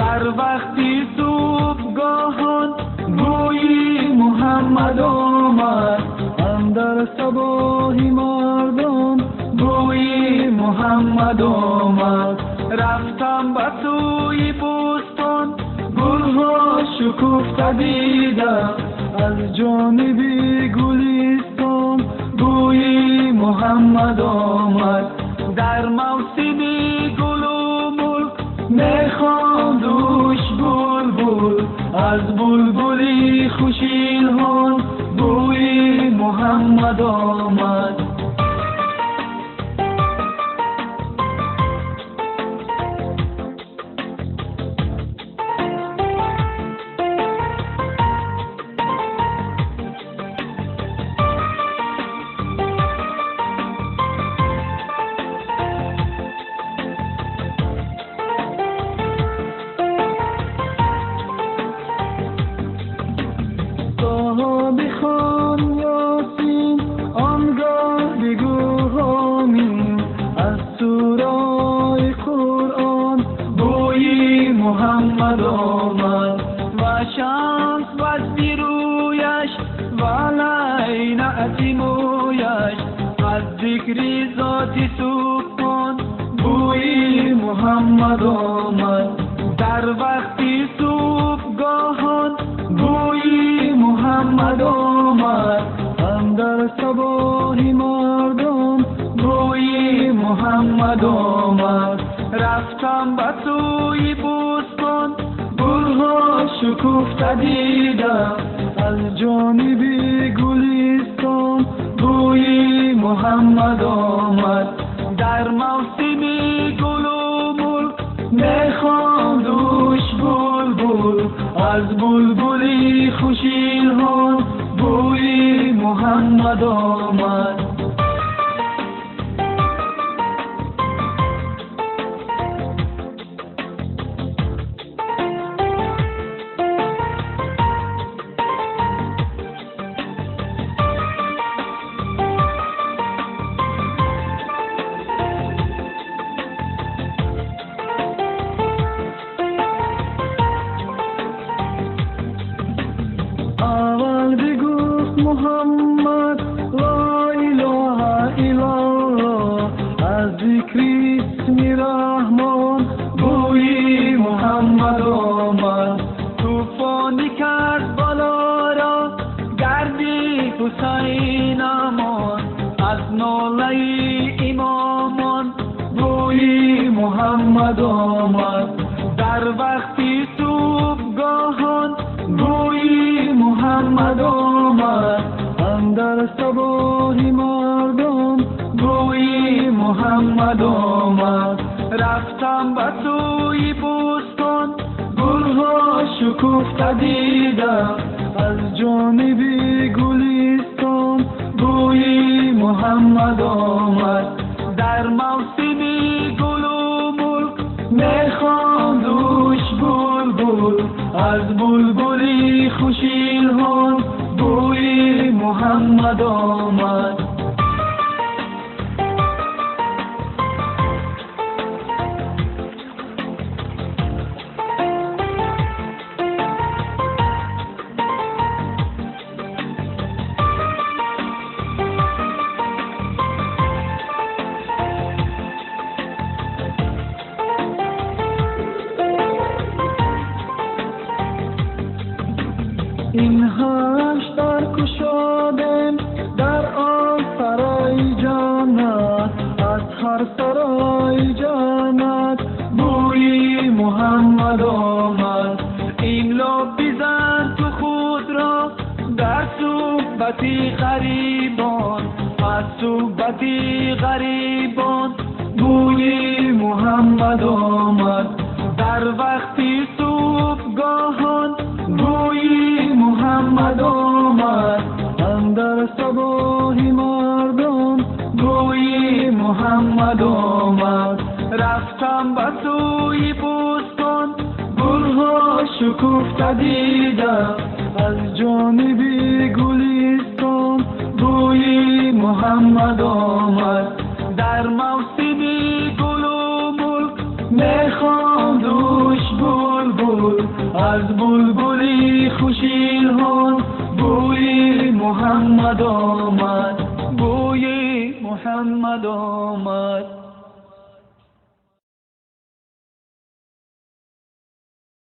در وقتی صبحگاهان بوی محمد آمد، اندر صباحی مردم بوی محمد آمد. رفتم به سوی بستان، گلها شکفته دیدم، از جانب گلستان بوی محمد آمد. در موسم گل و ملک میخواندوش بلبل، از بلبلی خوش الحان بوی محمد آمد. بخوان یاسین آنگاه بگو آمین، از سورای قرآن بوی محمد آمد. و شمس و زیرویش و لینعت مویش، از ذکر ذات سبحان بوی محمد آمد. در وقتی صبحگاهان بوی محمد آمد، اندر صباحی مردم بوی محمد آمد. رفتم به سوی بستان، گلها شکفته دیدم، از جانب گلستان بوی محمد آمد. در موسم گل و ملک میخواندوش بلبل، از بلبلی خوش الحان بوی محمد آمد. اول بگفت محمد لا اله الا الله، از ذکر اسم رحمان بوی محمد آمد. توفانی کرد بالا را گردی حسین امان، از ناله امامان بوی محمد آمد. در وقتی صبحگاهان بوی محمد آمد، اندر صباحی مردم بوی محمد آمد. رفتم به سوی بستان، گلها شکفته دیدم، از جانب گلستان بوی محمد آمد. در موسم گل و ملک میخواندوش بلبل، از بلبلی خوش الحان بوی محمد آمد. این هاش در کشادم در آن سرای جانت، از هر سرای جانت بوی محمد آمد. این لب بزن تو خود را در صحبت غریبان، از صحبت غریبان بوی محمد آمد. در وقتی صبحگاهان بوی محمد آمد، اندر صباحی مردم بوی محمد آمد. رفتم به سوی بستان، گلها شکفته دیدم، از جانب گلستان بوی محمد آمد. در موسم گل و ملک میخواندوش بلبل، از بلبلی خوشیلان بوی محمد آمد، بوی محمد آمد.